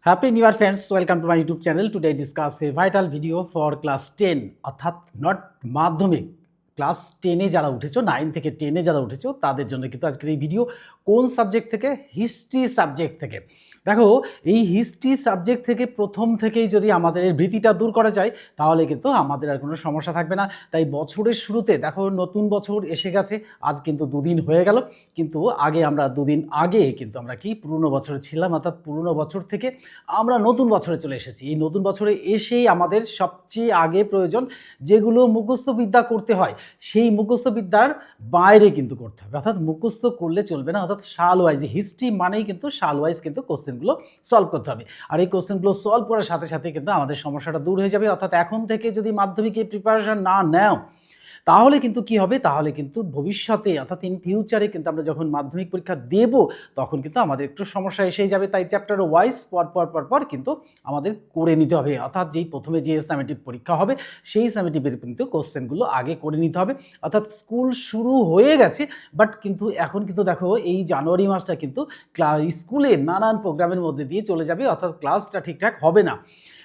Happy New Year friends, welcome to my YouTube channel. Today I discuss a vital video for class 10 অর্থাৎ not মাধ্যমিক class 10 এ যারা উঠেছো 9 থেকে 10 এ যারা উঠেছো তাদের জন্য কিন্তু আজকের এই ভিডিও। কোন সাবজেক্ট থেকে? হিস্ট্রি সাবজেক্ট থেকে। দেখো এই হিস্ট্রি সাবজেক্ট থেকে প্রথম থেকেই যদি আমাদের এই ভীতিটা দূর করা যায় তাহলে কিন্তু আমাদের আর কোনো সমস্যা থাকবে না। তাই বছরের শুরুতে দেখো নতুন বছর এসে গেছে, আজ কিন্তু দুদিন হয়ে গেল, কিন্তু আগে আমরা দুদিন আগে কিন্তু আমরা কি পুরনো বছরে ছিলাম, অর্থাৎ পুরনো বছর থেকে আমরা নতুন বছরে চলে এসেছি। এই নতুন বছরে এসেই আমাদের সবচেয়ে আগে প্রয়োজন যেগুলো মুখস্থ বিদ্যা করতে হয় সেই মুখস্থ বিদ্যার বাইরে কিন্তু করতে হবে, অর্থাৎ মুখস্থ করলে চলবে না, অর্থাৎ সাল ওয়াইজ হিস্ট্রি মানেই কিন্তু সাল ওয়াইজ কিন্তু কোশ্চেনগুলো সলভ করতে হবে। আর এই কোশ্চেনগুলো সলভ করার সাথে সাথে কিন্তু আমাদের সমস্যাটা দূর হয়ে যাবে। অর্থাৎ এখন থেকে যদি মাধ্যমিকে প্রিপারেশন না নাও তাহলে কিন্তু কি হবে, তাহলে কিন্তু ভবিষ্যতে অর্থাৎ ইন ফিউচারে কিন্তু আমরা যখন মাধ্যমিক পরীক্ষা দেব তখন কিন্তু আমাদের একটু সমস্যা এসেই যাবে। তাই চ্যাপ্টার ওয়াইজ পর কিন্তু আমাদের করে নিতে হবে, অর্থাৎ যেই প্রথমে যে সামেটিভ পরীক্ষা হবে সেই সামেটিভের কিন্তু কোশ্চেনগুলো আগে করে নিতে হবে। অর্থাৎ স্কুল শুরু হয়ে গেছে বাট কিন্তু এখন কিন্তু দেখো এই জানুয়ারি মাসটা কিন্তু স্কুলে নানান প্রোগ্রামের মধ্যে দিয়ে চলে যাবে, অর্থাৎ ক্লাসটা ঠিকঠাক হবে না।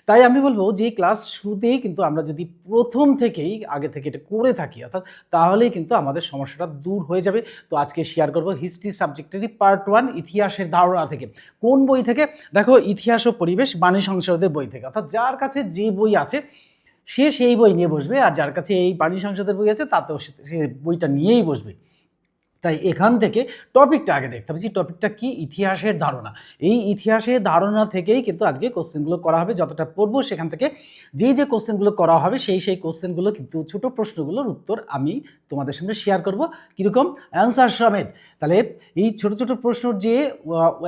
তাই আমি বলবো যে ক্লাস শুরুতেই কিন্তু আমরা যদি প্রথম থেকেই আগে থেকে এটা করে থাকি অর্থাৎ তাহলেই কিন্তু আমাদের সমস্যাটা দূর হয়ে যাবে। তো আজকে শেয়ার করব হিস্ট্রি সাবজেক্টেরই পার্ট 1 ইতিহাসের ধারণা থেকে। কোন বই থেকে? দেখো ইতিহাস ও পরিবেশ বাণী সংসদের বই থেকে, অর্থাৎ যার কাছে যে বই আছে সে সেই বই নিয়ে বসবে, আর যার কাছে এই বাণী সংসদের বই আছে তাতেও সে বইটা নিয়েই বসবে। তাই এখান থেকে টপিকটা আগে দেখতে হবে যে টপিকটা কি, ইতিহাসের ধারণা। এই ইতিহাসের ধারণা থেকেই কিন্তু আজকে কোশ্চেনগুলো করা হবে। যতটা পড়বো সেখান থেকে যে কোশ্চেনগুলো করা হবে সেই কোশ্চেনগুলো কিন্তু ছোটো প্রশ্নগুলোর উত্তর আমি তোমাদের সামনে শেয়ার করব, কীরকম অ্যান্সার সমেত। তাহলে এই ছোটো প্রশ্নর যে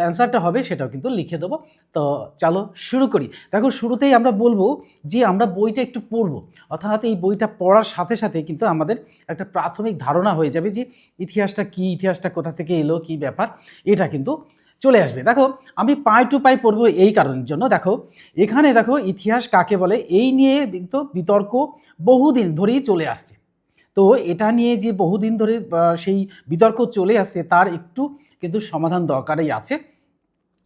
অ্যান্সারটা হবে সেটাও কিন্তু লিখে দেবো। তো চলো শুরু করি। দেখো শুরুতেই আমরা বলবো যে আমরা বইটা একটু পড়বো, অর্থাৎ এই বইটা পড়ার সাথে সাথে কিন্তু আমাদের একটা প্রাথমিক ধারণা হয়ে যাবে যে ইতিহাসটা কি, ইতিহাসটা কোথা থেকে এলো, কি ব্যাপার, এটা কিন্তু চলে আসবে। দেখো আমি পাই টু পাই পড়বো এই কারণের জন্য। দেখো এখানে দেখো ইতিহাস কাকে বলে এই নিয়ে কিন্তু বিতর্ক বহুদিন ধরেই চলে আসছে। তো এটা নিয়ে যে বহুদিন ধরে সেই বিতর্ক চলে আসছে তার একটু কিন্তু সমাধান দরকারই আছে।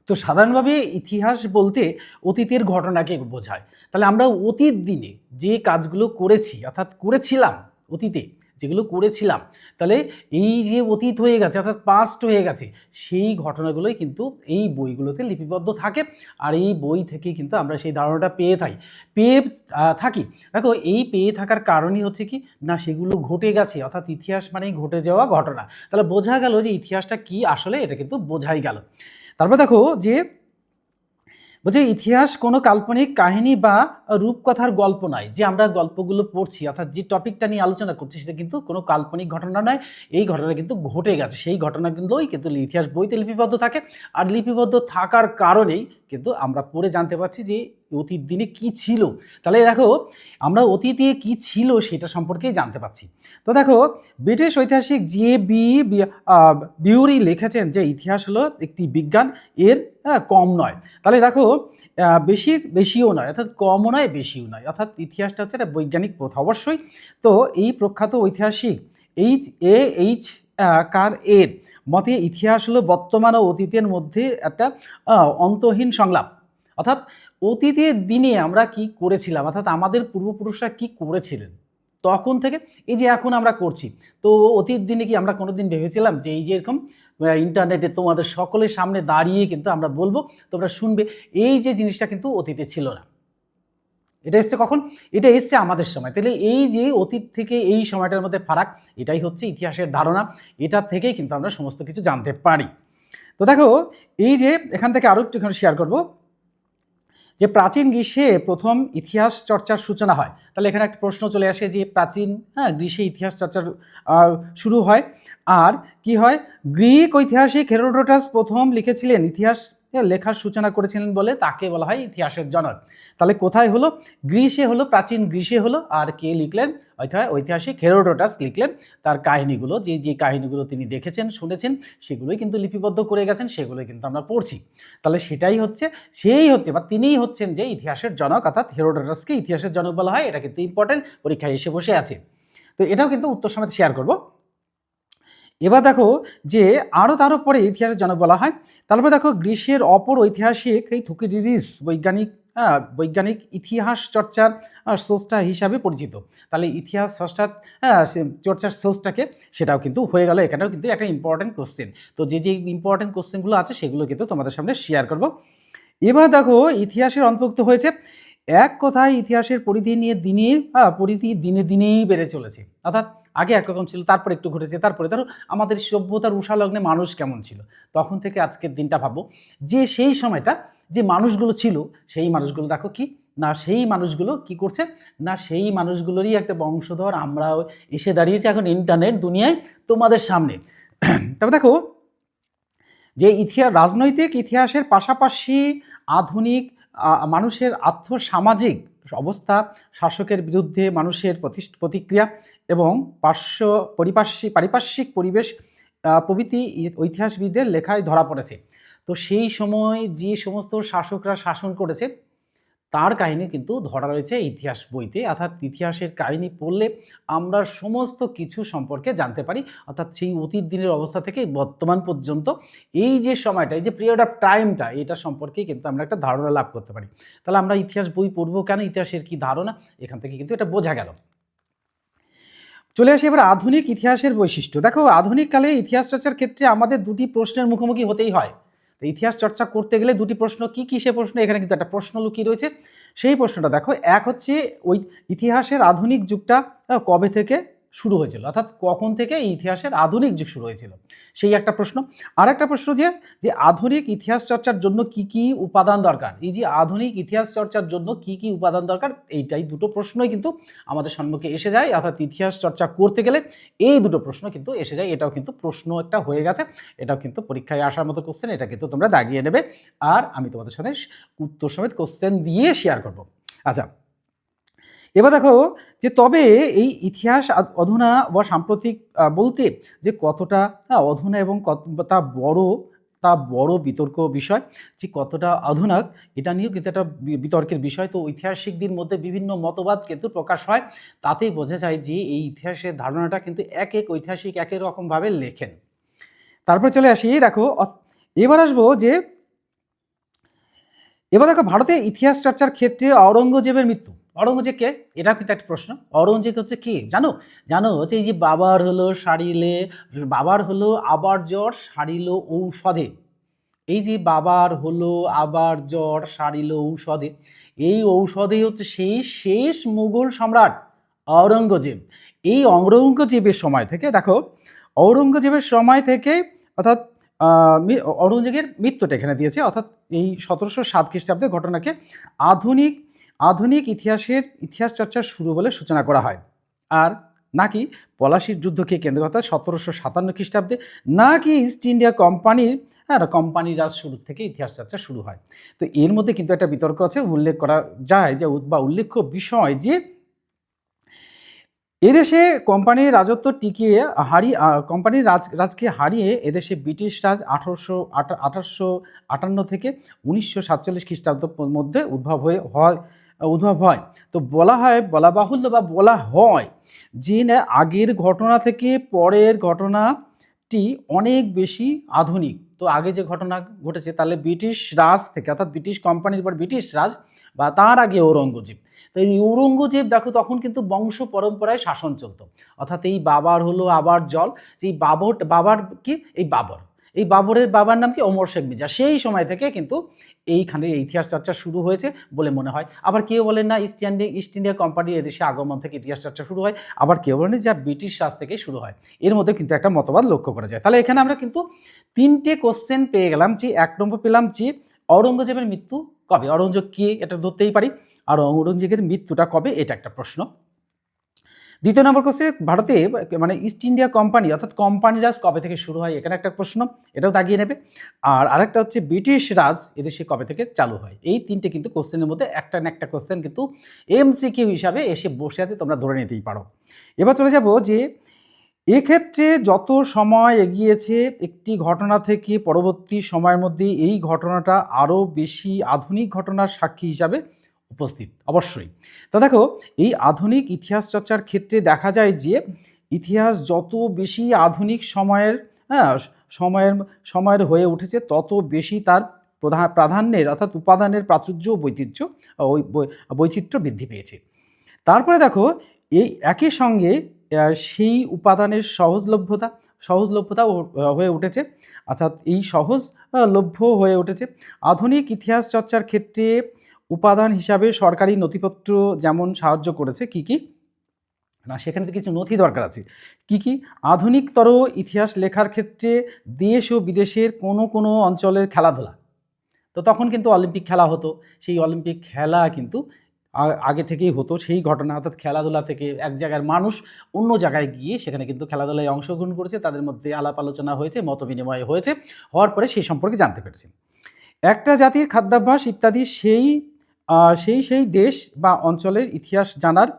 তো সাধারণভাবে ইতিহাস বলতে অতীতের ঘটনাকে বোঝায়। তাহলে আমরা অতীত দিনে যে কাজগুলো করেছি অর্থাৎ করেছিলাম অতীতে যেগুলো করেছিলাম, তাহলে এই যে অতীত হয়ে গেছে অর্থাৎ পাস্ট হয়ে গেছে সেই ঘটনাগুলোই কিন্তু এই বইগুলোতে লিপিবদ্ধ থাকে। আর এই বই থেকে কিন্তু আমরা সেই ধারণাটা পেয়ে থাকি। দেখো এই পেয়ে থাকার কারণই হচ্ছে কি না, সেগুলো ঘটে গেছে, অর্থাৎ ইতিহাস মানেই ঘটে যাওয়া ঘটনা। তাহলে বোঝা গেল যে ইতিহাসটা কি আসলে, এটা কিন্তু বোঝাই গেল। তারপর দেখো যে বলছে ইতিহাস কোনো কাল্পনিক কাহিনী বা রূপকথার গল্প নয়। যে আমরা গল্পগুলো পড়ছি অর্থাৎ যে টপিকটা নিয়ে আলোচনা করছি সেটা কিন্তু কোনো কাল্পনিক ঘটনা নয়, এই ঘটনা কিন্তু ঘটে গেছে, সেই ঘটনাগুলোই কিন্তু ইতিহাস বইতে লিপিবদ্ধ থাকে। আর লিপিবদ্ধ থাকার কারণেই কিন্তু আমরা পড়ে জানতে পারছি যে অতীত দিনে কি ছিল। তাহলে দেখো আমরা অতীতে কি ছিল সেটা সম্পর্কেই জানতে পারছি। তো দেখো ব্রিটিশ ঐতিহাসিক বিউরি লিখেছেন যে ইতিহাস হলো একটি বিজ্ঞান, এর কম নয়। তাহলে দেখো বেশিও নয়, অর্থাৎ কমও নয় বেশিও নয়, অর্থাৎ ইতিহাসটা হচ্ছে একটা বৈজ্ঞানিক পথ অবশ্যই। তো এই প্রখ্যাত ঐতিহাসিক এইচ কার এর মতে ইতিহাস হলো বর্তমান ও অতীতের মধ্যে একটা অন্তহীন সংলাপ। অর্থাৎ অতীতের দিনে আমরা কি করেছিলাম অর্থাৎ আমাদের পূর্বপুরুষরা কি করেছিলেন তখন থেকে এই যে এখন আমরা করছি। তো অতীত দিনে কি আমরা কোনোদিন ভেবেছিলাম যে এই যে এরকম ইন্টারনেটে তোমাদের সকলের সামনে দাঁড়িয়ে কিন্তু আমরা বলবো, তোমরা শুনবে, এই যে জিনিসটা কিন্তু অতীতে ছিল না। এটা এসছে কখন? এটা এসছে আমাদের সময়। তাহলে এই যে অতীত থেকে এই সময়টার মধ্যে ফারাক, এটাই হচ্ছে ইতিহাসের ধারণা। এটা থেকেই কিন্তু আমরা সমস্ত কিছু জানতে পারি। তো দেখো এই যে এখান থেকে আরও একটুখানি শেয়ার করব যে প্রাচীন গ্রীষ্মে প্রথম ইতিহাস চর্চার সূচনা হয়। তাহলে এখানে একটা প্রশ্ন চলে আসে যে প্রাচীন গ্রীষ্মে ইতিহাস চর্চার শুরু হয়। আর কি হয়, গ্রিক ঐতিহাসিক হেরোডোটাস প্রথম লিখেছিলেন, ইতিহাস লেখার সূচনা করেছিলেন বলে তাকে বলা হয় ইতিহাসের জনক। তাহলে কোথায় হলো? গ্রীসে হলো, প্রাচীন গ্রীসে হলো। আর কে লিখলেন? ঐতিহাসিক হেরোডোটাস লিখলেন। তার কাহিনীগুলো যে কাহিনীগুলো তিনি দেখেছেন শুনেছেন সেগুলোই কিন্তু লিপিবদ্ধ করে গেছেন, সেগুলোই কিন্তু আমরা পড়ছি। তাহলে সেই হচ্ছে বা তিনিই হচ্ছেন যে ইতিহাসের জনক, অর্থাৎ হেরোডোটাসকে ইতিহাসের জনক বলা হয়। এটা কিন্তু ইম্পর্টেন্ট, পরীক্ষায় এসে বসে আছে। তো এটাও কিন্তু উত্তর সমেত শেয়ার করব। এবার দেখো যে তারও পরে ইতিহাসের জনক বলা হয়। তারপরে দেখো গ্রীসের অপর ঐতিহাসিক এই থুকিডিডিস বৈজ্ঞানিক ইতিহাস চর্চার স্রষ্টা হিসাবে পরিচিত। তাহলে ইতিহাস স্রষ্টার চর্চার স্রষ্টাকে, সেটাও কিন্তু হয়ে গেল। এখানেও কিন্তু একটা ইম্পর্টেন্ট কোশ্চেন। তো যে ইম্পর্টেন্ট কোশ্চেনগুলো আছে সেগুলো কিন্তু তোমাদের সামনে শেয়ার করব। এবার দেখো ইতিহাসের অন্তর্ভুক্ত হয়েছে, এক কথায় ইতিহাসের পরিধি দিনে দিনেই বেড়ে চলেছে। অর্থাৎ আগে একরকম ছিল, তারপর একটু ঘটেছে, তারপরে ধরো আমাদের সভ্যতার উষালগ্নে মানুষ কেমন ছিল, তখন থেকে আজকের দিনটা ভাবো যে সেই সময়টা যে মানুষগুলো ছিল, সেই মানুষগুলো দেখো কি না, সেই মানুষগুলো কি করছে না, সেই মানুষগুলোরই একটা বংশধর আমরাও এসে দাঁড়িয়েছি এখন ইন্টারনেট দুনিয়ায় তোমাদের সামনে। তবে দেখো যে রাজনৈতিক ইতিহাসের পাশাপাশি আধুনিক মানুষের আর্থসামাজিক অবস্থা, শাসকের বিরুদ্ধে মানুষের প্রতিক্রিয়া এবং পারিপার্শ্বিক পরিবেশ প্রভৃতি ইতিহাসবিদদের লেখায় ধরা পড়েছে। তো সেই সময় যে সমস্ত শাসকরা শাসন করেছে তার কাহিনী কিন্তু ধরা রয়েছে ইতিহাস বইতে। অর্থাৎ ইতিহাসের কাহিনী পড়লে আমরা সমস্ত কিছু সম্পর্কে জানতে পারি। অর্থাৎ সেই অতীত দিনের অবস্থা থেকে বর্তমান পর্যন্ত এই যে সময়টা, এই যে পিরিয়ড অফ টাইমটা, এটা সম্পর্কে কিন্তু আমরা একটা ধারণা লাভ করতে পারি। তাহলে আমরা ইতিহাস বই পড়বো কেন, ইতিহাসের কি ধারণা, এখান থেকে কিন্তু এটা বোঝা গেল। চলে আসি এবার আধুনিক ইতিহাসের বৈশিষ্ট্য। দেখো আধুনিক কালে ইতিহাস চর্চার ক্ষেত্রে আমাদের দুটি প্রশ্নের মুখোমুখি হতেই হয়। তো ইতিহাস চর্চা করতে গেলে দুটি প্রশ্ন, কি কি সে প্রশ্ন, এখানে কিন্তু একটা প্রশ্ন লুকিয়ে রয়েছে। সেই প্রশ্নটা দেখো, এক হচ্ছে ওই ইতিহাসের আধুনিক যুগটা কবে থেকে শুরু হয়েছিল, অর্থাৎ কখন থেকে এই ইতিহাসের আধুনিক যুগ শুরু হয়েছিল, সেই একটা প্রশ্ন। আর একটা প্রশ্ন যে আধুনিক ইতিহাস চর্চার জন্য কি কি উপাদান দরকার, এই যে আধুনিক ইতিহাস চর্চার জন্য কি কি উপাদান দরকার, এইটাই দুটো প্রশ্নই কিন্তু আমাদের সম্মুখে এসে যায়। অর্থাৎ ইতিহাস চর্চা করতে গেলে এই দুটো প্রশ্ন কিন্তু এসে যায়। এটাও কিন্তু প্রশ্ন একটা হয়ে গেছে, এটাও কিন্তু পরীক্ষায় আসার মতো কোশ্চেন, এটা কিন্তু তোমরা দাগিয়ে নেবে আর আমি তোমাদের সাথে উত্তর সমেত কোশ্চেন দিয়ে শেয়ার করব। আচ্ছা, এবার দেখো যে তবে এই ইতিহাস অধুনা বা সাম্প্রতিক বলতে যে কতটা অধুনা এবং তা বড় বিতর্ক বিষয়, যে কতটা আধুনিক এটা নিয়েও কিন্তু একটা বিতর্কের বিষয়। তো ঐতিহাসিকদের মধ্যে বিভিন্ন মতবাদ কিন্তু প্রকাশ হয়, তাতেই বোঝা যায় যে এই ইতিহাসের ধারণাটা কিন্তু এক এক ঐতিহাসিক এক এক রকমভাবে লেখেন। তারপরে চলে আসি দেখো, এবার আসবো যে ভারতে ইতিহাস চর্চার ক্ষেত্রে ঔরঙ্গজেবের মৃত্যু। ঔরঙ্গজেব কে, এটা কিন্তু একটা প্রশ্ন। ঔরঙ্গজেব হচ্ছে কি জানো হচ্ছে এই যে বাবার হলো আবার জ্বর সারিল ঔষধে, এই যে বাবার হলো আবার জ্বর সারিল ঔষধে, এই ঔষধেই হচ্ছে সেই শেষ মুঘল সম্রাট ঔরঙ্গজেব। এই ঔরঙ্গজেবের সময় থেকে দেখো, ঔরঙ্গজেবের সময় থেকে অর্থাৎ ঔরঙ্গজেবের মৃত্যুটা এখানে দিয়েছে, অর্থাৎ এই 1707 খ্রিস্টাব্দে ঘটনাকে আধুনিক ইতিহাস চর্চার শুরু বলে সূচনা করা হয়। আর নাকি পলাশির যুদ্ধকে কেন্দ্র করে 1757 খ্রিস্টাব্দে, নাকি ইস্ট ইন্ডিয়া কোম্পানি রাজ শুরু থেকে ইতিহাস চর্চা শুরু হয়। তো এর মধ্যে কিন্তু একটা বিতর্ক আছে, উল্লেখ করা যায় যে উল্লেখ্য বিষয় যে এদেশে কোম্পানির রাজত্ব কোম্পানির রাজকে হারিয়ে এদেশে ব্রিটিশ রাজ 1858 থেকে 1947 খ্রিস্টাব্দের মধ্যে উদ্ভব হয়। তো বলা হয় যে আগের ঘটনা থেকে পরের ঘটনাটি অনেক বেশি আধুনিক। তো আগে যে ঘটনা ঘটেছে তাহলে ব্রিটিশ রাজ থেকে, অর্থাৎ ব্রিটিশ কোম্পানির পর ব্রিটিশ রাজ বা তার আগে ঔরঙ্গজেব। তো এই ঔরঙ্গজেব দেখো তখন কিন্তু বংশ পরম্পরায় শাসন চলতো। অর্থাৎ এই বাবার হলো আবার জল, যে বাবার কি এই বাবরের বাবার নাম কি ওমর শেখ মির্জা। সেই সময় থেকে কিন্তু এইখানে ইতিহাস চর্চা শুরু হয়েছে বলে মনে হয়। আবার কেউ বলেন না ইস্ট ইন্ডিয়া কোম্পানি এদেশে আগমন থেকে ইতিহাস চর্চা শুরু হয়, আবার কেউ বলেন যা ব্রিটিশ রাজ থেকে শুরু হয়। এর মধ্যে কিন্তু একটা মতবাদ লক্ষ্য করা যায়। তাহলে এখানে আমরা কিন্তু 3টে কোশ্চেন পেয়ে গেলাম। যে 1 নম্বর পেলাম যে ঔরঙ্গজেবের মৃত্যু কবে, ঔরঙ্গজেব কে এটা ধরতেই পারি, আর ঔরঙ্গজেবের মৃত্যুটা কবে এটা একটা প্রশ্ন। 2 নম্বর কোশ্চেন ভারতে ইস্ট ইন্ডিয়া কোম্পানি অর্থাৎ কোম্পানি রাজ কবে থেকে শুরু হয়, এখানে একটা প্রশ্ন, এটাও দাগিয়ে নেবে। আর আরেকটা হচ্ছে ব্রিটিশ রাজ এদেশে কবে থেকে চালু হয়। এই 3টে কিন্তু কোশ্চেনের মধ্যে একটা না একটা কোশ্চেন কিন্তু এমসিকিউ হিসাবে এসে বসে আছে, তোমরা ধরে নিতেই পারো। এবার চলে যাব যে এক্ষেত্রে যত সময় এগিয়েছে একটি ঘটনা থেকে পরবর্তী সময়ের মধ্যে এই ঘটনাটা আরও বেশি আধুনিক ঘটনার সাক্ষী হিসাবে উপস্থিত। অবশ্যই। তো দেখো এই আধুনিক ইতিহাস চর্চার ক্ষেত্রে দেখা যায় যে ইতিহাস যত বেশি আধুনিক সময়ের হ্যাঁ সময়ের সময়ের হয়ে উঠেছে, তত বেশি তার প্রাধান্যের অর্থাৎ উপাদানের প্রাচুর্য ও ওই বৈচিত্র্য বৃদ্ধি পেয়েছে। তারপরে দেখো এই একই সঙ্গে সেই উপাদানের সহজলভ্যতাও হয়ে উঠেছে, অর্থাৎ এই সহজলভ্য হয়ে উঠেছে। আধুনিক ইতিহাস চর্চার ক্ষেত্রে উপাদান হিসাবে সরকারি নথিপত্র যেমন সাহায্য করেছে, কি না সেখানে তো কিছু নথি দরকার আছে। কি আধুনিকতর ইতিহাস লেখার ক্ষেত্রে দেশ ও বিদেশের কোনো অঞ্চলের খেলাধুলা, তো তখন কিন্তু অলিম্পিক খেলা হতো, সেই অলিম্পিক খেলা কিন্তু আগে থেকেই হতো, সেই ঘটনা অর্থাৎ খেলাধুলা থেকে এক জায়গার মানুষ অন্য জায়গায় গিয়ে সেখানে কিন্তু খেলাধুলায় অংশগ্রহণ করেছে, তাদের মধ্যে আলাপ আলোচনা হয়েছে, মত বিনিময় হয়েছে, হওয়ার পরে সেই সম্পর্কে জানতে পেরেছে। একটা জাতির খাদ্যাভ্যাস ইত্যাদি সেই দেশ বা অঞ্চলের ইতিহাস জানার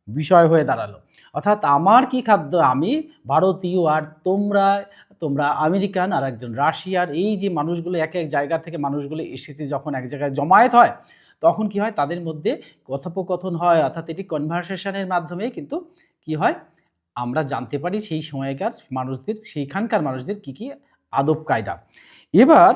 বিষয় হয়ে দাঁড়ালো। অর্থাৎ আমার কি খাদ্য, আমি ভারতীয় আর তোমরা আমেরিকান আর একজন রাশিয়ার, এই যে মানুষগুলো এক এক জায়গা থেকে মানুষগুলো এসেছে, যখন এক জায়গায় জমায়েত হয় তখন কি হয়, তাদের মধ্যে কথোপকথন হয়, অর্থাৎ এটি কনভারসেশনের মাধ্যমে কিন্তু কি হয়, আমরা জানতে পারি সেই সময়কার মানুষদের, সেইখানকার মানুষদের কি আদব কায়দা। এবার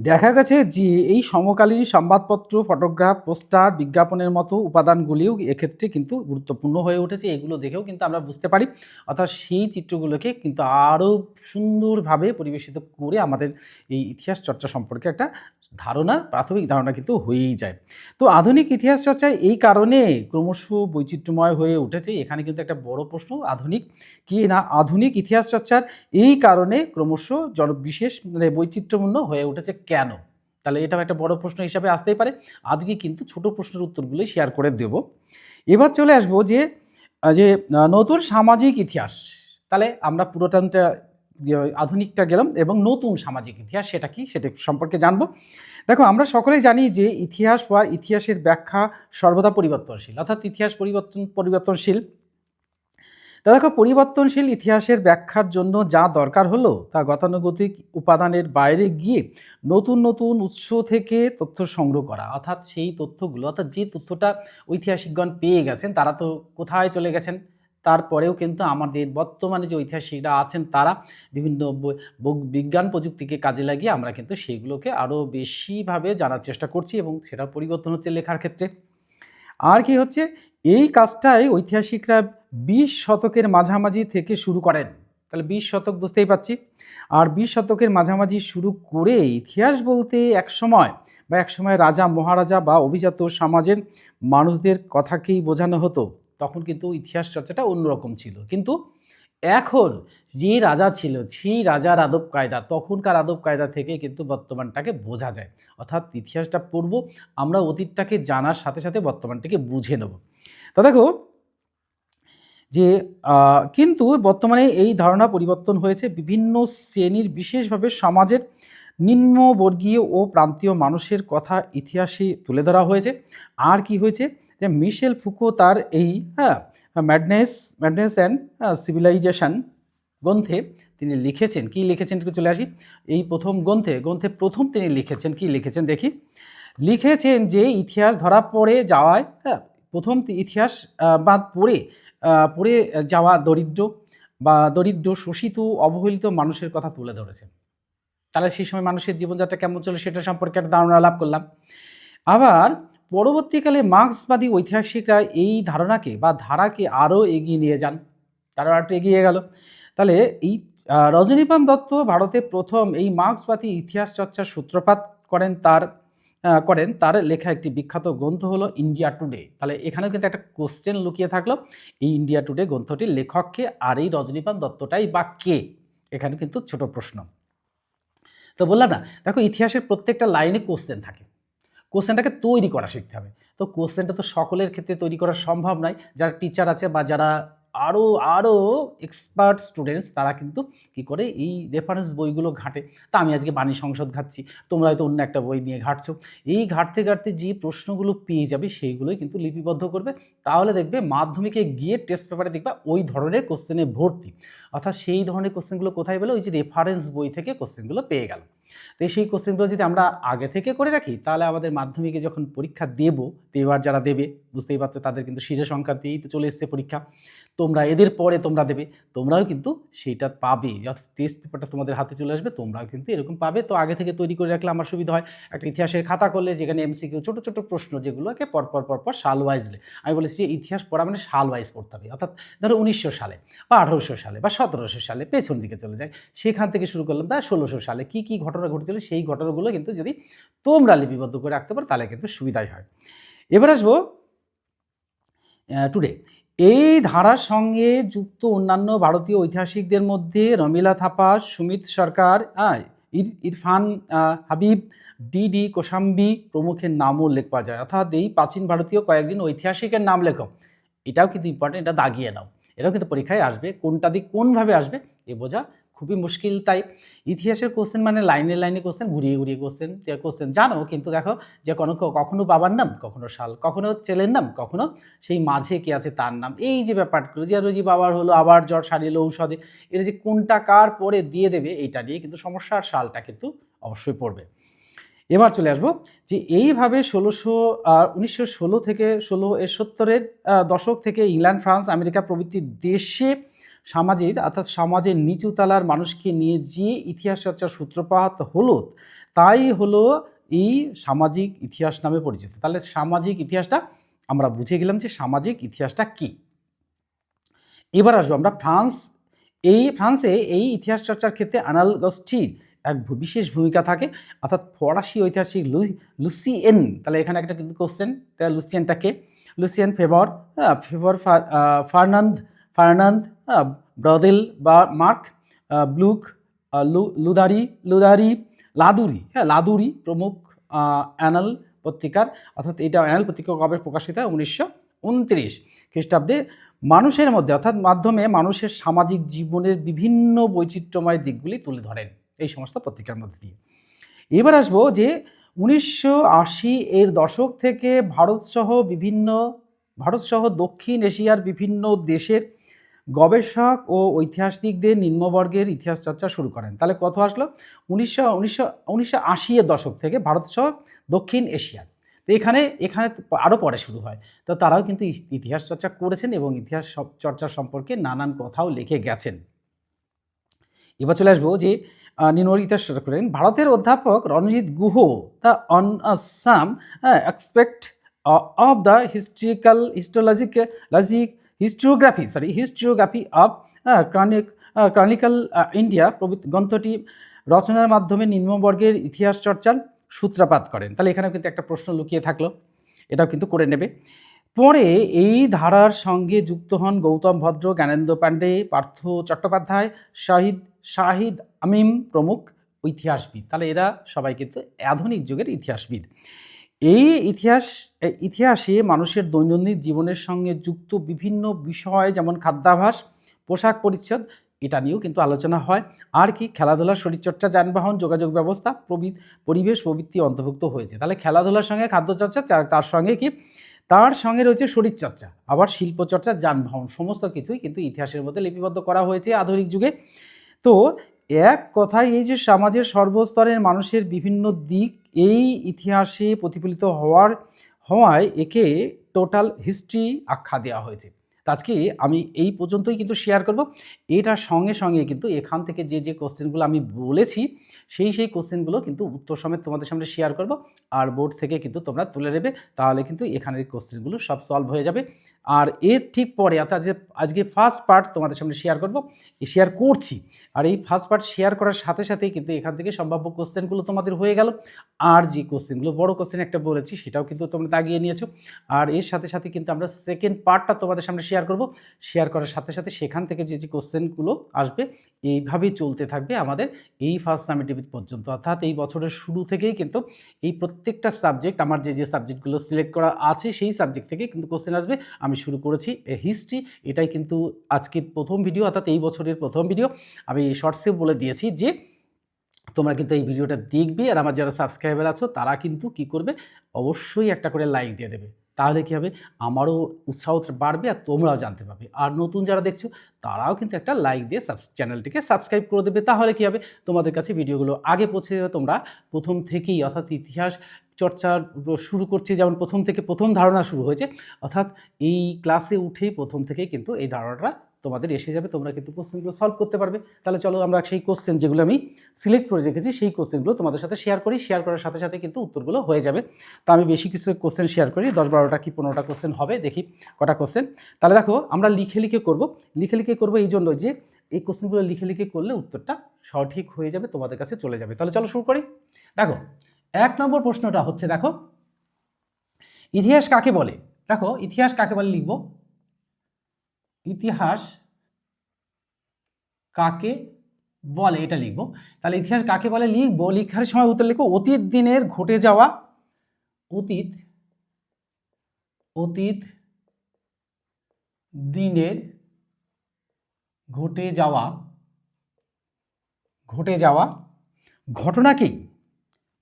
দেখা গেছে যে এই সমকালীন সংবাদপত্র, ফটোগ্রাফ, পোস্টার, বিজ্ঞাপনের মতো উপাদানগুলিও এক্ষেত্রে কিন্তু গুরুত্বপূর্ণ হয়ে উঠেছে। এগুলো দেখেও কিন্তু আমরা বুঝতে পারি, অর্থাৎ সেই চিত্রগুলোকে কিন্তু আরও সুন্দরভাবে পরিবেশিত করে আমাদের এই ইতিহাস চর্চা সম্পর্কে একটা প্রাথমিক ধারণা কিন্তু হয়েই যায়। তো আধুনিক ইতিহাস চর্চায় এই কারণে ক্রমশ বৈচিত্র্যময় হয়ে উঠেছে। এখানে কিন্তু একটা বড় প্রশ্ন, আধুনিক ইতিহাস চর্চার এই কারণে ক্রমশ বিশেষ বৈচিত্র্যপূর্ণ হয়ে উঠেছে কেন? তাহলে এটাও একটা বড় প্রশ্ন হিসাবে আসতেই পারে। আজকে কিন্তু ছোট প্রশ্নের উত্তরগুলোই শেয়ার করে দেব। এবার চলে আসবো যে নতুন সামাজিক ইতিহাস। তাহলে আমরা পুরোটানটা আধুনিকটা গেলাম, এবং নতুন সামাজিক ইতিহাস সেটা কি, সেটা সম্পর্কে জানবো। দেখো, আমরা সকলেই জানি যে ইতিহাস বা ইতিহাসের ব্যাখ্যা সর্বদা পরিবর্তনশীল, অর্থাৎ ইতিহাস পরিবর্তনশীল। তা দেখো, পরিবর্তনশীল ইতিহাসের ব্যাখ্যার জন্য যা দরকার হলো তা গতানুগতিক উপাদানের বাইরে গিয়ে নতুন উৎস থেকে তথ্য সংগ্রহ করা, অর্থাৎ সেই তথ্যগুলো, অর্থাৎ যে তথ্যটা ঐতিহাসিকগণ পেয়ে গেছেন তারা তো কোথায় চলে গেছেন, তারপরেও কিন্তু আমাদের বর্তমানে যে ঐতিহাসিকরা আছেন তারা বিভিন্ন বিজ্ঞান প্রযুক্তিকে কাজে লাগিয়ে আমরা কিন্তু সেগুলোকে আরও বেশিভাবে জানার চেষ্টা করছি, এবং সেটা পরিবর্তন হচ্ছে লেখার ক্ষেত্রে। আর কি হচ্ছে, এই কাজটাই ঐতিহাসিকরা 20 শতকের মাঝামাঝি থেকে শুরু করেন। তাহলে 20 শতক বুঝতেই পারছি। আর 20 শতকের মাঝামাঝি শুরু করে ইতিহাস বলতে একসময় রাজা মহারাজা বা অভিজাত সমাজের মানুষদের কথাকেই বোঝানো হতো। তখন কিন্তু ইতিহাস চর্চাটা অন্যরকম ছিল। কিন্তু এখন যে রাজা ছিল, সেই রাজার আদব কায়দা, তখনকার আদব কায়দা থেকে কিন্তু বর্তমানটাকে বোঝা যায়। অর্থাৎ ইতিহাসটা পড়ব, আমরা অতীতটাকে জানার সাথে সাথে বর্তমানটাকে বুঝে নেব। তা দেখো যে কিন্তু বর্তমানে এই ধারণা পরিবর্তন হয়েছে। বিভিন্ন শ্রেণীর, বিশেষভাবে সমাজের নিম্নবর্গীয় ও প্রান্তীয় মানুষের কথা ইতিহাসে তুলে ধরা হয়েছে। আর কি হয়েছে, যে মিশেল ফুকো তার এই ম্যাডনেস অ্যান্ড সিভিলাইজেশন গ্রন্থে তিনি লিখেছেন, কি লিখেছেন একটু চলে আসি। এই প্রথম গ্রন্থে প্রথম তিনি লিখেছেন, কি লিখেছেন দেখি। লিখেছেন যে ইতিহাস ধরা পড়ে যাওয়ায়, প্রথম ইতিহাস বা পড়ে যাওয়া দরিদ্র শোষিত অবহেলিত মানুষের কথা তুলে ধরেছেন। তাহলে সেই সময় মানুষের জীবনযাত্রা কেমন ছিল সেটা সম্পর্কে একটা ধারণা লাভ করলাম। আবার পরবর্তীকালে মার্ক্সবাদী ঐতিহাসিকরা এই ধারণাকে বা ধারাকে আরও এগিয়ে নিয়ে যান, তারা একটু এগিয়ে গেল। তাহলে এই রজনীকান্ত দত্ত ভারতে প্রথম এই মার্ক্সবাদী ইতিহাস চর্চার সূত্রপাত করেন। তার লেখা একটি বিখ্যাত গ্রন্থ হলো ইন্ডিয়া টুডে। তাহলে এখানেও কিন্তু একটা কোশ্চেন লুকিয়ে থাকলো, এই ইন্ডিয়া টুডে গ্রন্থটির লেখককে, আর এই রজনীকান্ত দত্তটাই বা কে, এখানে কিন্তু ছোট প্রশ্ন। তো বললাম না, দেখো ইতিহাসের প্রত্যেকটা লাইনে কোশ্চেন থাকে, কোশ্চেনটাকে তৈরি করা শিখতে হবে। তো কোশ্চেনটা তো সকলের ক্ষেত্রে তৈরি করা সম্ভব নয়। যারা টিচার আছে বা যারা আরও এক্সপার্ট স্টুডেন্টস, তারা কিন্তু কি করে এই রেফারেন্স বইগুলো ঘাঁটে। তা আমি আজকে বাণী সংসদ ঘাঁটছি, তোমরা হয়তো অন্য একটা বই নিয়ে ঘাঁটছো। এই ঘাঁটতে যে প্রশ্নগুলো পেয়ে যাবে সেইগুলোই কিন্তু লিপিবদ্ধ করবে। তাহলে দেখবে মাধ্যমিকে গিয়ে টেস্ট পেপারে দেখবে ওই ধরনের কোশ্চেনে ভর্তি, অর্থাৎ সেই ধরনের কোশ্চেনগুলো কোথায় পেলো, ওই যে রেফারেন্স বই থেকে কোশ্চেনগুলো পেয়ে গেল। তো সেই কোশ্চেনগুলো যদি আমরা আগে থেকে করে রাখি তাহলে আমাদের মাধ্যমিকে যখন পরীক্ষা দেব, তো এবার যারা দেবে বুঝতেই পারছো তাদের কিন্তু সিরে সংখ্যা দিয়েই তো চলে এসছে পরীক্ষা, তোমরা এদের পরে তোমরা দেবে, তোমরাও কিন্তু সেইটা পাবে, অর্থাৎ টেস্ট পেপারটা তোমাদের হাতে চলে আসবে, তোমরাও কিন্তু এরকম পাবে। তো আগে থেকে তৈরি করে রাখলে আমার সুবিধা হয়। একটা ইতিহাসের খাতা করলে যেখানে এমসিকিউ ছোটো ছোটো প্রশ্ন যেগুলোকে পরপর সাল ওয়াইজলে, আমি বলেছি যে ইতিহাস পড়া মানে সাল ওয়াইজ পড়তে হবে, অর্থাৎ ধরো 1900 সালে বা 1800 সালে বা 1700 সালে পেছন দিকে চলে যায়, সেখান থেকে শুরু করলাম তা 1600 সালে কী কী ঘটনা ঘটেছিল সেই ঘটনাগুলো কিন্তু যদি তোমরা লিপিবদ্ধ করে রাখতে পারো তাহলে কিন্তু সুবিধাই হয়। এবার আসবো টুডে। এই ধারার সঙ্গে যুক্ত অন্যান্য ভারতীয় ঐতিহাসিকদের মধ্যে রমিলা থাপা, সুমিত সরকার, ইরফান হাবিব, ডি কোশাম্বী প্রমুখের নামও উল্লেখ পাওয়া যায়। অর্থাৎ এই প্রাচীন ভারতীয় কয়েকজন ঐতিহাসিকের নাম লেখো, এটাও কিন্তু ইম্পর্টেন্ট, এটা দাগিয়ে নাও, এটাও কিন্তু পরীক্ষায় আসবে। কোনটা দিয়ে কোনভাবে আসবে এ বোঝা খুবই মুশকিল। তাই ইতিহাসের কোশ্চেন মানে লাইনে লাইনে কোশ্চেন, ঘুরিয়ে কোশ্চেন জানো, কিন্তু দেখো যে কখনো বাবার নাম, কখনো সাল, কখনো ছেলের নাম, কখনো সেই মাঝে কে আছে তার নাম, এই যে ব্যাপারগুলো যে রোজি বাবার হলো আবার জ্বর সারিল ঔষধে, এটা যে কোনটা কার পরে দিয়ে দেবে এইটা নিয়ে কিন্তু সমস্যা, আর সালটা কিন্তু অবশ্যই পড়বে। এবার চলে আসবো যে এইভাবে 1916 থেকে 70-এর দশক থেকে ইংল্যান্ড, ফ্রান্স, আমেরিকা প্রভৃতি দেশে সমাজের নিচু তালার মানুষকে নিয়ে যে ইতিহাস চর্চার সূত্রপাত হলো তাই হলো এই সামাজিক ইতিহাস নামে পরিচিত। তাহলে সামাজিক ইতিহাসটা আমরা বুঝে গেলাম যে সামাজিক ইতিহাসটা কি। এবার আসবো আমরা ফ্রান্সে এই ইতিহাস চর্চার ক্ষেত্রে আনাল গস্টির এক বিশেষ ভূমিকা থাকে, অর্থাৎ ফরাসি ঐতিহাসিক লুসিয়েন। তাহলে এখানে একটা কিন্তু কোশ্চেন, লুসিয়েনটা কে? লুসিয়েন ফেভর, ফার্নান্দ ব্রদেল বা মার্ক ব্লুক, লাদুরি প্রমুখ অ্যানাল পত্রিকার, অর্থাৎ এটা অ্যানাল পত্রিকা কবে প্রকাশিত হয়? 1929 খ্রিস্টাব্দে। মানুষের মধ্যে অর্থাৎ মাধ্যমে মানুষের সামাজিক জীবনের বিভিন্ন বৈচিত্র্যময় দিকগুলি তুলে ধরেন এই সমস্ত পত্রিকার মধ্যে দিয়ে। এবার আসবো যে 1980 এর দশক থেকে ভারতসহ দক্ষিণ এশিয়ার বিভিন্ন দেশের গবেষক ও ঐতিহাসিকদের নিম্নবর্গের ইতিহাস চর্চা শুরু করেন। তাহলে কত আসলো? 1980 এর দশক থেকে ভারতসহ দক্ষিণ এশিয়ার, তো এখানে আরও পরে শুরু হয়, তো তারাও কিন্তু ইতিহাস চর্চা করেছেন এবং ইতিহাস চর্চা সম্পর্কে নানান কথাও লিখে গেছেন। এবার চলে আসবো যে নিম্নবর্গ ইতিহাস চর্চা করেন ভারতের অধ্যাপক Ranajit Guha, the on some aspect of the historiography of colonial India প্রভৃতি গ্রন্থটি রচনার মাধ্যমে নিম্নবর্গের ইতিহাস চর্চার সূত্রপাত করেন। তাহলে এখানেও কিন্তু একটা প্রশ্ন লুকিয়ে থাকলো, এটাও কিন্তু করে নেবে। পরে এই ধারার সঙ্গে যুক্ত হন গৌতম ভদ্র, জ্ঞানেন্দ্র পাণ্ডে, পার্থ চট্টোপাধ্যায়, শাহিদ আমিম প্রমুখ ইতিহাসবিদ। তাহলে এরা সবাই কিন্তু আধুনিক যুগের ইতিহাসবিদ। এই ইতিহাসে মানুষের দৈনন্দিন জীবনের সঙ্গে যুক্ত বিভিন্ন বিষয় যেমন খাদ্যাভ্যাস, পোশাক পরিচ্ছদ, এটা নিয়েও কিন্তু আলোচনা হয়। আর কি? খেলাধুলা, শরীরচর্চা, যানবাহন, যোগাযোগ ব্যবস্থা, পরিবেশ প্রভৃতি অন্তর্ভুক্ত হয়েছে। তাহলে খেলাধুলার সঙ্গে খাদ্যচর্চা, তার সঙ্গে রয়েছে শরীরচর্চা, আবার শিল্পচর্চা, যানবাহন, সমস্ত কিছুই কিন্তু ইতিহাসের মধ্যে লিপিবদ্ধ করা হয়েছে আধুনিক যুগে। তো এক কথায় এই যে সমাজের সর্বস্তরের মানুষের বিভিন্ন দিক এই ইতিহাসে প্রতিফলিত হওয়ায় একে টোটাল হিস্ট্রি আখ্যা দেওয়া হয়েছে। তো আজকে আমি এই পর্যন্তই কিন্তু শেয়ার করব। এটার সঙ্গে কিন্তু এখান থেকে যে কোশ্চেনগুলো আমি বলেছি সেই কোশ্চেনগুলো কিন্তু উত্তর সমেত তোমাদের সামনে শেয়ার করব, আর বোর্ড থেকে কিন্তু তোমরা তুলে নেবে, তাহলে কিন্তু এখানের কোশ্চেনগুলো সব সলভ হয়ে যাবে। আর এর ঠিক পরে অর্থাৎ আজকে ফার্স্ট পার্ট তোমাদের সামনে শেয়ার করছি, আর এই ফার্স্ট পার্ট শেয়ার করার সাথে সাথেই কিন্তু এখান থেকে সম্ভাব্য কোশ্চেনগুলো তোমাদের হয়ে গেল। আর যে কোশ্চেনগুলো বড় কোশ্চেন একটা বলেছি সেটাও কিন্তু তোমরা দাগিয়ে নিয়েছো। আর এর সাথে কিন্তু আমরা সেকেন্ড পার্টটা তোমাদের সামনে শেয়ার করব। শেয়ার করার সাথে সাথে সেখান থেকে যে কোশ্চেনগুলো আসবে এইভাবেই চলতে থাকবে আমাদের এই ফার্স্ট সামেটিভ পর্যন্ত, অর্থাৎ এই বছরের শুরু থেকেই কিন্তু এই প্রত্যেকটা সাবজেক্ট আমার যে সাবজেক্টগুলো সিলেক্ট করা আছে সেই সাবজেক্ট থেকে কিন্তু কোশ্চেন আসবে। আমি শুরু করেছি হিস্ট্রি, এটাই কিন্তু আজকের প্রথম ভিডিও, অর্থাৎ এই বছরের প্রথম ভিডিও। আমি শর্টসে বলে দিয়েছি যে তোমরা কিন্তু এই ভিডিওটা দেখবে, আর আমার যারা সাবস্ক্রাইবার আছো তারা কিন্তু কি করবে, অবশ্যই একটা করে লাইক দিয়ে দেবে। তাহলে কী হবে, আমারও উৎসাহ বাড়বে আর তোমরাও জানতে পারবে। আর নতুন যারা দেখছো তারাও কিন্তু একটা লাইক দিয়ে চ্যানেলটিকে সাবস্ক্রাইব করে দেবে। তাহলে কী হবে, তোমাদের কাছে ভিডিওগুলো আগে পৌঁছে যাবে। তোমরা প্রথম থেকেই, অর্থাৎ ইতিহাস চর্চা শুরু করছি, যেমন প্রথম থেকে প্রথম ধারণা শুরু হয়েছে, অর্থাৎ এই ক্লাসে উঠেই প্রথম থেকেই কিন্তু এই ধারণাটা তোমাদের এসে যাবে, তোমরা কিন্তু কোশ্চেনগুলো সলভ করতে পারবে। তাহলে চলো আমরা সেই কোশ্চেন যেগুলো আমি সিলেক্ট করে রেখেছি সেই কোশ্চেনগুলো তোমাদের সাথে শেয়ার করি। শেয়ার করার সাথে সাথে কিন্তু উত্তরগুলো হয়ে যাবে। তো আমি বেশি কিছু কোশ্চেন শেয়ার করি, 10-12টা কি 15টা কোশ্চেন হবে, দেখি কটা কোশ্চেন। তাহলে দেখো আমরা লিখে লিখে করব, এই জন্য যে এই কোশ্চেনগুলো লিখে লিখে করলে উত্তরটা সঠিক হয়ে যাবে, তোমাদের কাছে চলে যাবে। তাহলে চলো শুরু করি। দেখো 1 নম্বর প্রশ্নটা হচ্ছে, দেখো ইতিহাস কাকে বলে। দেখো ইতিহাস কাকে বলে লিখব, ইতিহাস কাকে বলে এটা লিখব। তাহলে ইতিহাস কাকে বলে লিখব, লেখার সময় উত্তর লিখব অতীত দিনের ঘটে যাওয়া, অতীত দিনের ঘটে যাওয়া ঘটনাকেই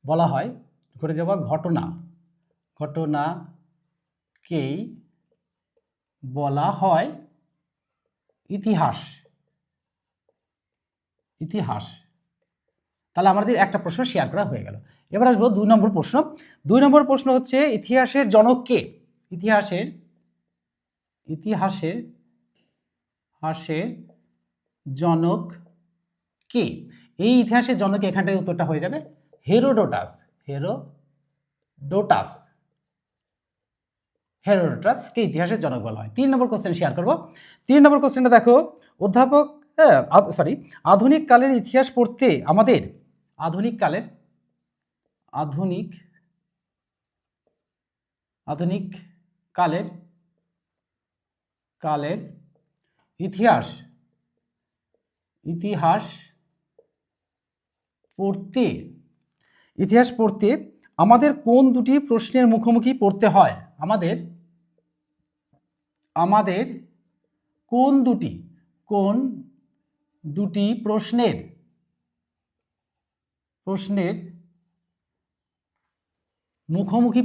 বলা হয়, ঘটে যাওয়া ঘটনাকেই বলা হয় ইতিহাস। তাহলে আমাদের একটা প্রশ্ন শেয়ার করা হয়ে গেল। এবার আসবো 2 নম্বর প্রশ্ন। 2 নম্বর প্রশ্ন হচ্ছে ইতিহাসের জনক কে। ইতিহাসের জনক কে। এই ইতিহাসের জনক এখানটায় উত্তরটা হয়ে যাবে হেরোডোটাসকে ইতিহাসের জনক বলা হয়। 3 নম্বর কোশ্চেন শেয়ার করব। 3 নম্বর কোশ্চেনটা দেখো, অধ্যাপক আধুনিক কালের ইতিহাস পড়তে আমাদের আধুনিক কালের ইতিহাস পড়তে আমাদের কোন দুটি প্রশ্নের মুখোমুখি পড়তে হয়। আমাদের কোন দুটি প্রশ্নের মুখোমুখি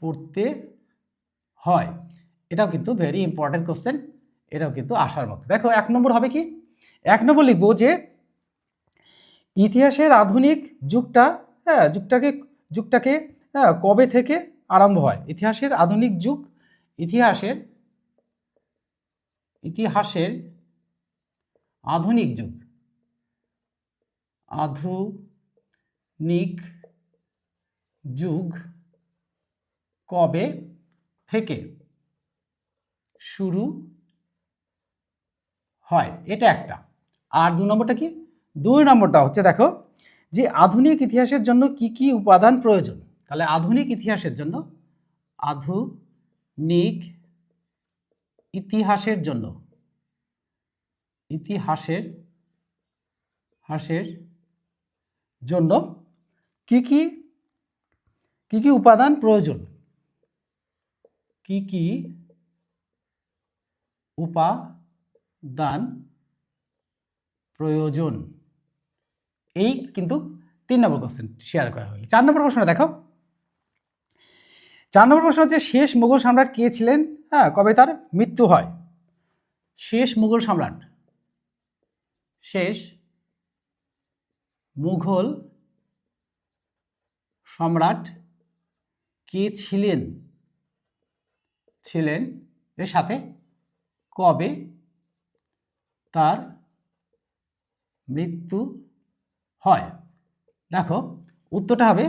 পড়তে হয়। এটাও কিন্তু ভেরি ইম্পর্টেন্ট কোশ্চেন, এটাও কিন্তু আসার মতো। দেখো 1 নম্বর হবে কি, 1 নম্বর লিখবো যে ইতিহাসের আধুনিক যুগটাকে কবে থেকে আরম্ভ হয়। ইতিহাসের আধুনিক যুগ, ইতিহাসের আধুনিক যুগ কবে থেকে শুরু হয়, এটা একটা। আর 2 নম্বরটা কি, 2 নম্বরটা হচ্ছে দেখো যে আধুনিক ইতিহাসের জন্য কি কি উপাদান প্রয়োজন। তাহলে আধুনিক ইতিহাসের জন্য কি কি উপাদান প্রয়োজন, এই কিন্তু 3 নম্বর কোশ্চেন শেয়ার করা হলো। 4 নম্বর প্রশ্ন দেখো, 4 নম্বর প্রশ্ন হচ্ছে শেষ মুঘল সম্রাট কে ছিলেন, কবে তার মৃত্যু হয়। শেষ মুঘল সম্রাট কে ছিলেন এর সাথে কবে তার মৃত্যু হয়। দেখো উত্তরটা হবে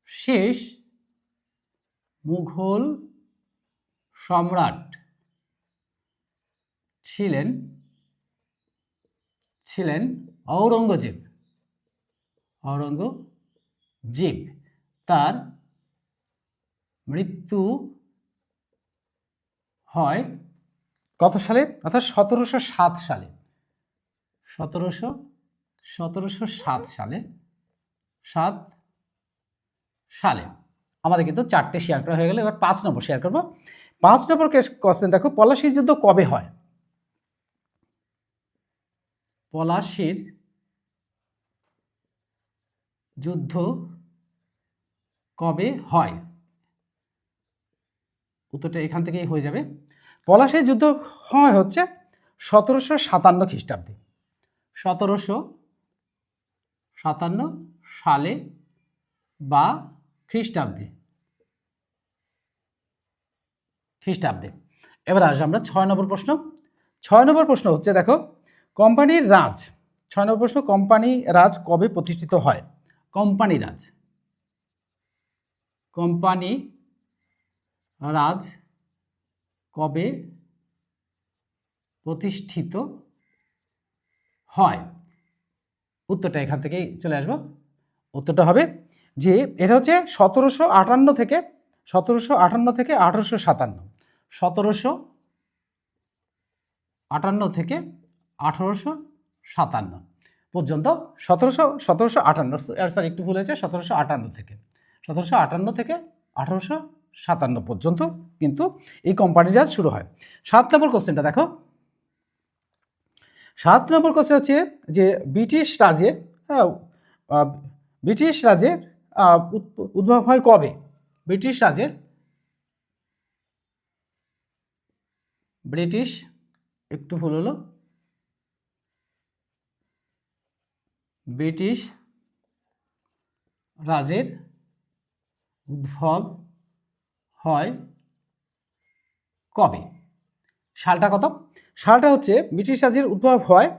শেষ মুঘল সম্রাট ছিলেন ঔরঙ্গজেব। তার মৃত্যু হয় কত সালে, অর্থাৎ 1707 সালে। 1707 সালে আমাদের কিন্তু 4টে শেয়ার করা হয়ে গেল। এবার 5 নম্বর শেয়ার করব। 5 নম্বর কোশ্চেন দেখো, পলাশীর যুদ্ধ কবে হয়। পলাশীর যুদ্ধ কবে হয়? উত্তরটা এখান থেকেই হয়ে যাবে। পলাশীর যুদ্ধ হয় হচ্ছে 1757 খ্রিস্টাব্দে, 1757 সালে বা খ্রিস্টাব্দে। এবার আসবে আমরা 6 নম্বর প্রশ্ন। 6 নম্বর প্রশ্ন হচ্ছে, দেখো, কোম্পানির রাজ, 6 নম্বর প্রশ্ন, কোম্পানি রাজ কবে প্রতিষ্ঠিত হয়? কোম্পানি রাজ কবে প্রতিষ্ঠিত হয়? উত্তরটা এখান থেকেই চলে আসবো। উত্তরটা হবে যে এটা হচ্ছে 1758 থেকে 1857, 1758 থেকে 1857 পর্যন্ত, 1758, সরি একটু ভুল হয়েছে, 1758 থেকে 1857 পর্যন্ত কিন্তু এই কোম্পানি রাজ শুরু হয়। 7 নম্বর কোশ্চেনটা দেখো। 7 নম্বর কোশ্চেন হচ্ছে যে ব্রিটিশ রাজের উদ্ভব হয় কবে? ব্রিটিশ একটু ভুল হলো, ব্রিটিশ রাজের উদ্ভব হয় কবে? সালটা কত? সালটা হচ্ছে ব্রিটিশ রাজের উদ্ভব হয়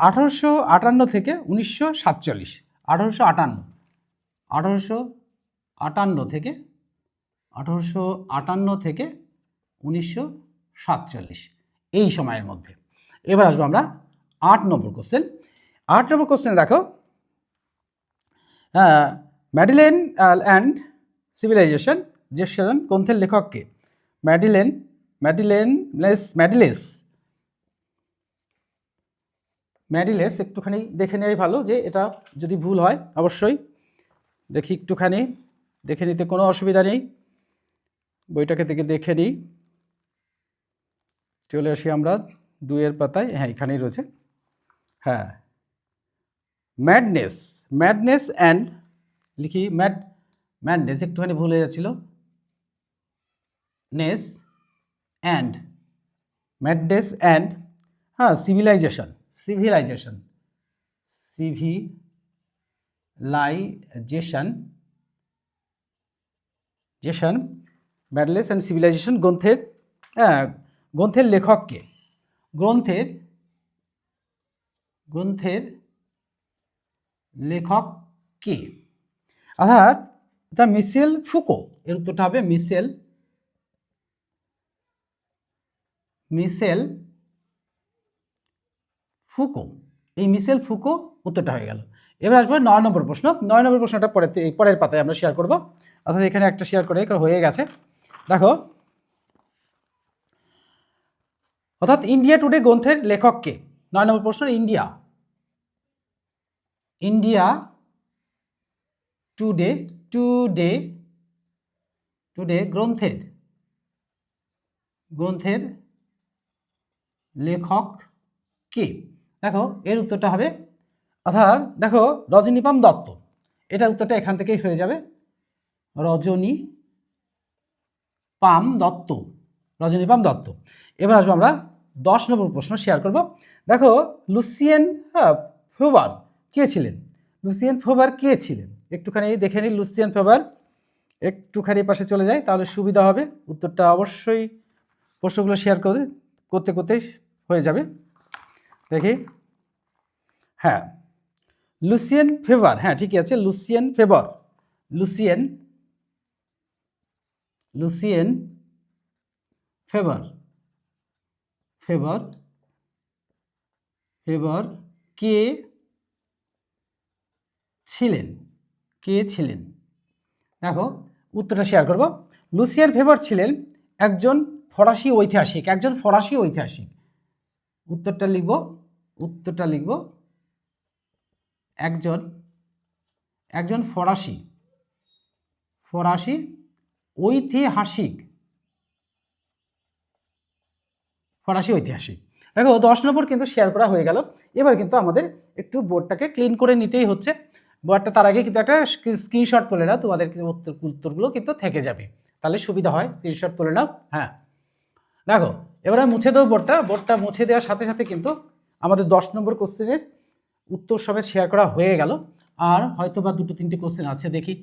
1858 থেকে 1947, 1858 থেকে 1947 এই সময়ের মধ্যে। এবার আসবো আমরা 8 নম্বর কোশ্চেন। 8 নম্বর কোশ্চেনে দেখো, ম্যাডিলেন অ্যান্ড সিভিলাইজেশন যে সেজন গ্রন্থের লেখককে? ম্যাডিলেস একটুখানি দেখে নেওয়াই ভালো, যে এটা যদি ভুল হয় অবশ্যই দেখি, একটুখানি দেখে নিতে কোনো অসুবিধা নেই, বইটাকে থেকে দেখে নিই। চলে আসি আমরা 2-এর পাতায়, হ্যাঁ এখানেই রয়েছে। হ্যাঁ, ম্যাডনেস অ্যান্ড, লিখি ম্যাডনেস, একটুখানি ভুল হয়ে যাচ্ছিল, ম্যাডনেস অ্যান্ড হ্যাঁ সিভিলাইজেশন, ম্যাডনেস অ্যান্ড সিভিলাইজেশন গ্রন্থের লেখককে? গ্রন্থের লেখক কে? অর্থাৎ এটা মিশেল ফুকো, এর উত্তরটা হবে মিশেল ফুকো। এই মিশেল ফুকো উত্তরটা হয়ে গেল। এবার আসবে 9 নম্বর প্রশ্ন। 9 নম্বর প্রশ্নটা পরের পাতায় আমরা শেয়ার করব, অর্থাৎ এখানে একটা শেয়ার করে হয়ে গেছে। দেখো, অর্থাৎ ইন্ডিয়া টুডে গ্রন্থের লেখক কে? 9 নম্বর প্রশ্ন, ইন্ডিয়া টুডে গ্রন্থের লেখক কে? দেখো এর উত্তরটা হবে, অর্থাৎ দেখো রজনীপাম দত্ত, এটা উত্তরটা এখান থেকেই হয়ে যাবে, রজনীপাম দত্ত। এবার আসবো আমরা 10 নম্বর প্রশ্ন শেয়ার করব। দেখো, লুসিয়েন ফেভার কে ছিলেন? একটুখানি দেখে নিই, লুসিয়েন ফেভার একটুখানি পাশে চলে যায়, তাহলে সুবিধা হবে, উত্তরটা অবশ্যই প্রশ্নগুলো শেয়ার করতে হয়ে যাবে। দেখি, হ্যাঁ লুসিয়েন ফেভার, হ্যাঁ ঠিকই আছে, লুসিয়েন ফেভার কে ছিলেন? দেখো উত্তরটা শেয়ার করব। লুসিয়েন ফেভার ছিলেন একজন ফরাসি ঐতিহাসিক, উত্তরটা লিখব একজন ফরাসি ঐতিহাসিক। দেখো 10 নম্বর কিন্তু শেয়ার করা হয়ে গেল। এবার কিন্তু আমাদের একটু বোর্ডটাকে ক্লিন করে নিতেই হচ্ছে। বোর্ডটা তার আগে কিন্তু একটা স্ক্রিনশট তুলে নাও, তোমাদের কিন্তু উত্তরগুলো কিন্তু থেকে যাবে, তাহলে সুবিধা হয়, স্ক্রিনশট তুলে নাও। হ্যাঁ দেখো, এবারে মুছে দেবো বোর্ডটা মুছে দেওয়ার সাথে সাথে কিন্তু আমাদের 10 নম্বর কোশ্চেনের উত্তর সবে শেয়ার করা হয়ে গেল। আর হয়তো বা 2-3টে কোশ্চেন আছে, দেখি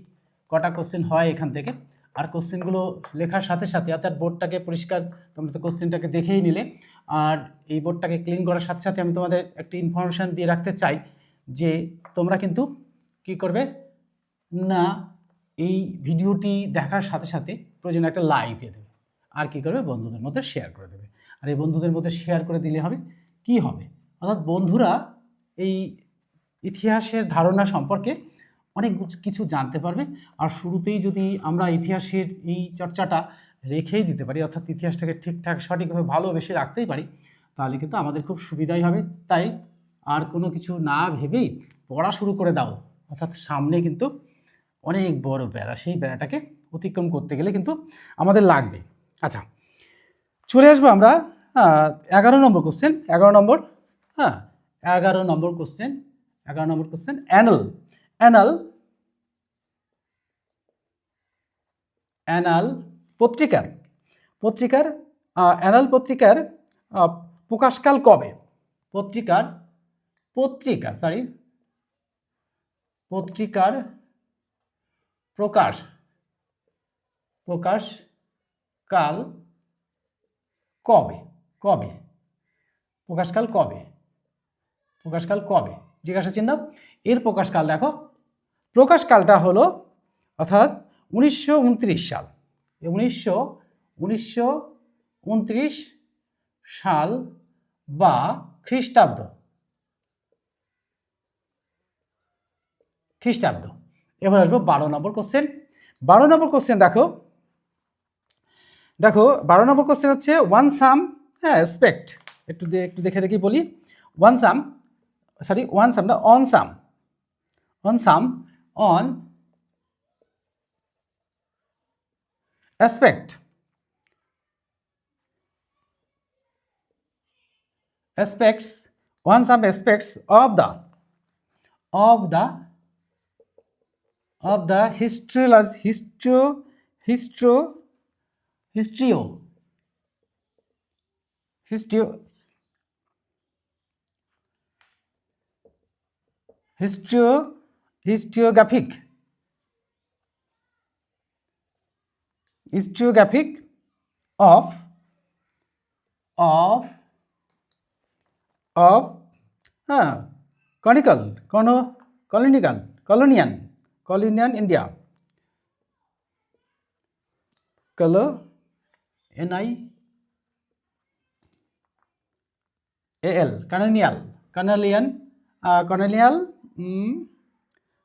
কটা কোশ্চেন হয় এখান থেকে। আর কোশ্চেনগুলো লেখার সাথে সাথে অর্থাৎ বোর্ডটাকে পরিষ্কার, তোমরা তো কোশ্চেনটাকে দেখেই নিলে, আর এই বোর্ডটাকে ক্লিন করার সাথে সাথে আমি তোমাদের একটি ইনফরমেশান দিয়ে রাখতে চাই যে তোমরা কিন্তু কি করবে না, এই ভিডিওটি দেখার সাথে সাথে প্রয়োজনে একটা লাইক দিয়ে দেবে, আর কি করবে বন্ধুদের মধ্যে শেয়ার করে দেবে। আর এই বন্ধুদের মধ্যে শেয়ার করে দিলে হবে কি হবে, অর্থাৎ বন্ধুরা এই ইতিহাসের ধারণা সম্পর্কে অনেক কিছু জানতে পারবে। আর শুরুতেই যদি আমরা ইতিহাসের এই চর্চাটা রেখেই দিতে পারি, অর্থাৎ ইতিহাসটাকে ঠিকঠাক সঠিকভাবে ভালোবেসে রাখতেই পারি, তাহলে কিন্তু আমাদের খুব সুবিধাই হবে। তাই আর কোনো কিছু না ভেবেই পড়া শুরু করে দাও, অর্থাৎ সামনে কিন্তু অনেক বড় প্যারা, সেই প্যারাটাকে অতিক্রম করতে গেলে কিন্তু আমাদের লাগবে। আচ্ছা, চলে আসবো আমরা 11 নম্বর কোশ্চেন। 11 নম্বর, হ্যাঁ 11 নম্বর কোশ্চেন, 11 নম্বর কোশ্চেন অ্যানাল। অ্যানাল পত্রিকার অ্যানাল পত্রিকার প্রকাশকাল কবে? পত্রিকার প্রকাশকাল কবে? প্রকাশকাল কবে জিজ্ঞাসা চিহ্ন। এর প্রকাশকাল দেখো, প্রকাশকালটা হলো অর্থাৎ 1929 সাল, 1929 সাল বা খ্রিস্টাব্দ। এবার আসবো 12 নম্বর কোশ্চেন। 12 নম্বর কোশ্চেন দেখো 12 নম্বর কোশ্চেন হচ্ছে ওয়ান সাম, হ্যাঁ এসপেক্ট, একটু দেখে দেখি বলি। ওয়ান সাম না, on some on aspects on some aspects of the historiographic of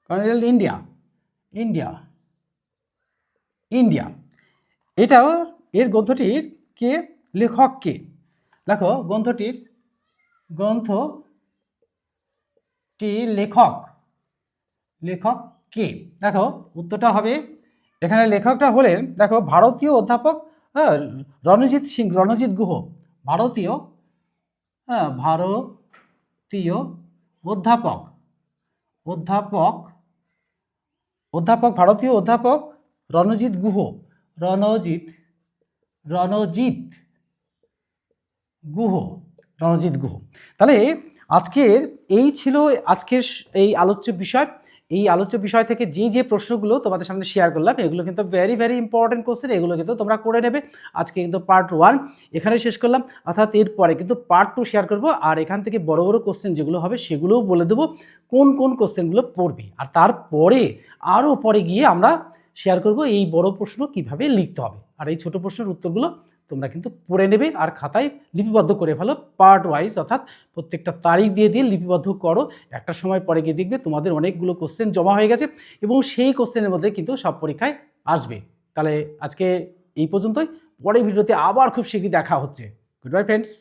colonial India, colonial India। এটাও এর গ্রন্থটির কে লেখক কে? দেখো গ্রন্থটির লেখক কে? দেখো উত্তরটা হবে এখানে, লেখকটা হলেন দেখো ভারতীয় অধ্যাপক রণজিৎ গুহ। ভারতীয় অধ্যাপক ভারতীয় অধ্যাপক রণজিৎ গুহ। তাহলে আজকের এই ছিল এই আলোচ্য বিষয়। এই আলোচ্য বিষয় থেকে যে প্রশ্নগুলো তোমাদের সামনে শেয়ার করলাম, এগুলো কিন্তু ভেরি ভেরি ইম্পর্টেন্ট কোশ্চেন, এগুলো কিন্তু তোমরা করে নেবে। আজকে কিন্তু পার্ট 1 এখানে শেষ করলাম, অর্থাৎ এরপরে কিন্তু পার্ট 2 শেয়ার করব। আর এখান থেকে বড় বড় কোশ্চেন যেগুলো হবে সেগুলোও বলে দেবো কোন কোশ্চেনগুলো পড়বে। আর তারপরে আরও পরে গিয়ে আমরা শেয়ার করব এই বড় প্রশ্ন কিভাবে লিখতে হবে। আর এই ছোট প্রশ্নের উত্তরগুলো তোমরা কিন্তু পড়ে নেবে আর খাতায় লিপিবদ্ধ করে ফেলো পার্ট ওয়াইজ, অর্থাৎ প্রত্যেকটা তারিখ দিয়ে লিপিবদ্ধ করো। একটা সময় পরে গিয়ে দেখবে তোমাদের অনেকগুলো কোশ্চেন জমা হয়ে গেছে এবং সেই কোশ্চেনের মধ্যে কিন্তু সব পরীক্ষায় আসবে। তাহলে আজকে এই পর্যন্তই, পরের ভিডিওতে আবার খুব শীঘ্রই দেখা হচ্ছে। Good bye friends.